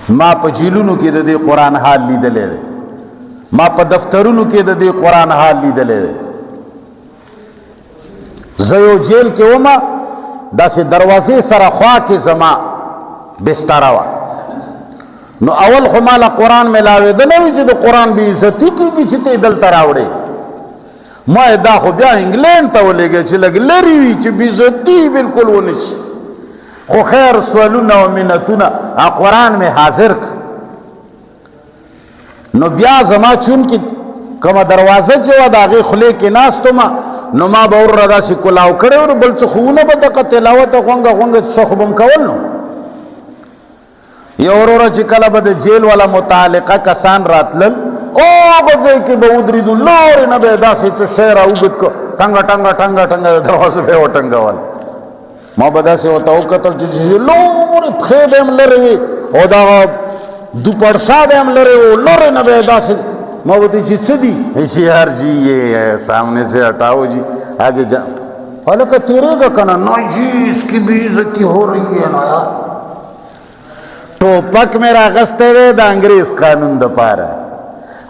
ما په جیلونو کې د دې قرآن حال لیدلی دی، ما په دفترونو کې د دې قرآن حال لیدلی دی. زه یو جیل کې ومه، داسې دروازې سره خوا کې زما بستره وه، نو اول خو ماله قرآن میلاوېده نه وي چې د قرآن بې عزتي کېږي چې ته یې دلته راوړې. ما یې دا خو بیا انګلینډ ته ولېږی چې لږ لرې وي چې بې عزتي بالکل ونه شي. خو خیر سوالونه او منتونه قرآن مې حاضر کړ. نو بیا زما چونکې کومه دروازه چې وه د هغې خولې کې ناست ومه، نو ما به ور داسې کلاو کړی و، بل څه خوونه به دغه تلاوت غونګه غونګه څه خو به م کول. نو یو وروره چې کله به د جیل والا متعلقه کسان راتلل، هغه ځای کې به ودرېدو، لارې نه به یې داسې څه شی را اوږد کړ، ټنګه ټنګه ټنګه ټنګه د دروازو به یې وټنګول. ما به داسې ورته وکتل چې لورې پښې به هم لرې وي او دغه دوپړشا به هم لرې و، لرې نه به یې داسې. ما بولتے جی چھ دی ایسی یار جی یہ سامنے سے ہٹاؤ جی آگے جا. حالانکہ تیرے گا کنا نا جی اس کی بھی عزتی ہو رہی ہے نا یار. ٹوپک میں راغستے دے دا انگریز قانون دا پارا،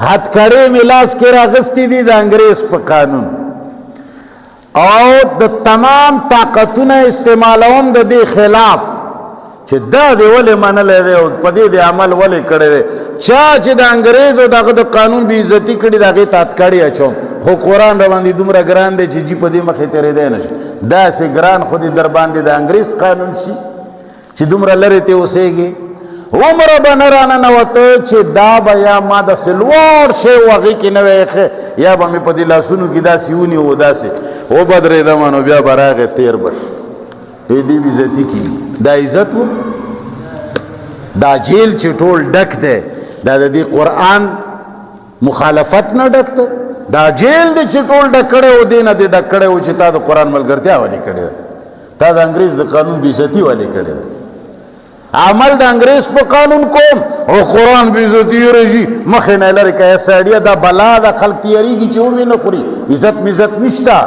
ہاتھ کڑے ملاس کے راغستی دی دا انگریز پا قانون، او دا تمام طاقتون استعمالون دا دی خلاف چې دا دی ولې منلی دی او په دې د عمل ولې کړی دی. چا چې د انګریز او دغه د قانون بې عزتي کړي د هغې ته هتکړې اچوم، خو قرآن را باندې دومره ګران دی چې جي په دې مخې تېرېدی نه شي. داسې ګران خو دې در باندې د انګریز قانون شي چې دومره لرې ترې اوسېږي. عمره به نه راننوته چې دا به یا ما داسې لوړ شی و هغې کې نه وی ایښی، یا به مې په دې لاسونو کې داسې ونیو داسې وبدرېدمه، نو بیا به راغی تېر به شي. دې بې عزتي کېږي. دا عزت و؟ دا جیل چې ټول ډک دی دا د دې قرآن مخالفت نه ډک دی؟ دا جیل دی چې ټول ډک کړی و، دې نه دې ډک کړی و چې تا د قرآن ملګرتیا ولې کړې ده، تا د انګریز د قانون بې عزتي ولې کړې ده. عمل د انګریز په قانون کوم او قرآن بې عزتي راشي مخې نه لرې که سړیه دا بلا ده، خلک تیارېږي چې ومې نه خوري. عزت مزت نشته،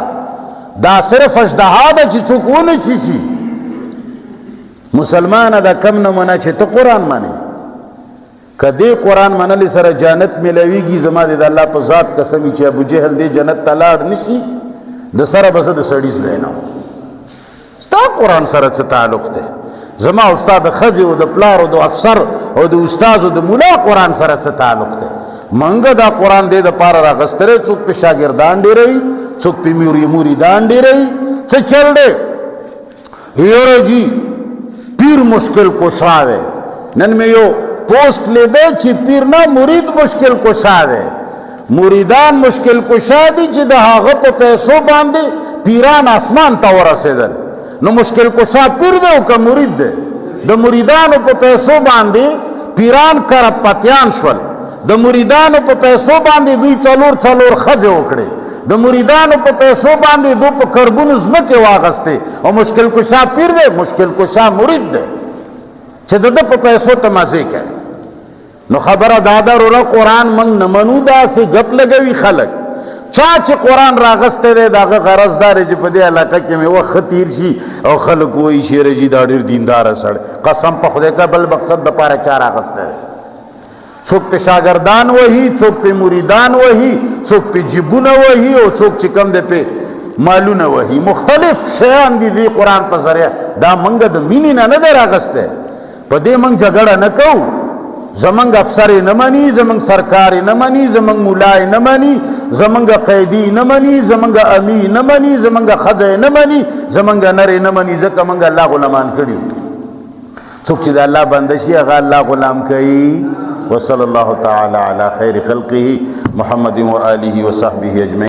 دا صرف اشتها ده چې څوک ونه چیچي. مسلمانه دا کم نه منه چې ته قرآن منې، که دې قرآن منلې سره جنت ملویږي، زما د الله په ذات قسم چې ابو جهل دې جنت ته لاړ نشي، د سره به زه د سړي زوی نه وم. ستا قرآن سره څه تعلق دی؟ زما او ستا د ښځې او د پلار او د افسر او د استاذ او د ملا قرآن سره څه تعلق دی؟ منګه دا قرآن دې دپاره راغستلی، څوک پې شاګردان ډېروي، څوک پې مریدان ډېروي. څه چل دی؟ یاره جی پیر مشکل کشا ہے. نن میں یو پوسٹ لے دے چی پیر نا مرید مشکل کشا ہے. مریدان مشکل کشا دی چی دا هغه په پیسو باندې پیران اسمان تا ورسېدل. نو مشکل کشا پیر دے او که مرید دے؟ د مریدانو په پیسو باندې پیران کرپتیان شول، د مریدانو په پیسو باندې دوی څلور ښځې وکړې، د مریدانو په پیسو باندې دو په کربونو ځمکې واغستې، او مشکل کشا پیر دی؟ مشکل کشا مرید دی چې د ده په پیسو ته مزې کوي. نو خبره دا ده وروره قرآن موږ نه منو، داسې ګپ لګوي خلک. چا چې قرآن راغستی دی د هغه غرض دا دی چې په دې علاقه کې مې وخت ښه تېر شي او خلک وایي شیره جي دا ډېر دینداره سړی. قسم په خدای که بل مقصد دپاره چا راغستی دی؟ څوک پې شاګردان وهي، څوک پې مریدان وهي، څوک پې جیبونه وهي او څوک چې کوم دی پې مالونه وهي. مختلف شیان دي دې قرآن په ذریعه. دا موږ د مینې نه نه دی راغستی، په دې موږ جګړه نه کوو. زمونږ افسر یې نه مني، زمونږ سرکار یې نه مني، زمونږ ملا یې نه مني، زمونږ قیدي یې نه مني، زمونږ امي یې نه مني، زمونږ ښځه یې نه مني، زمونږ نر یې نه مني، ځکه موږ الله غلامان کړي. څوک چې د الله بنده شي هغه الله غلام کوي. وصلی الله تعالی علی خیر خلقه محمد و آله و صحبه اجمعین.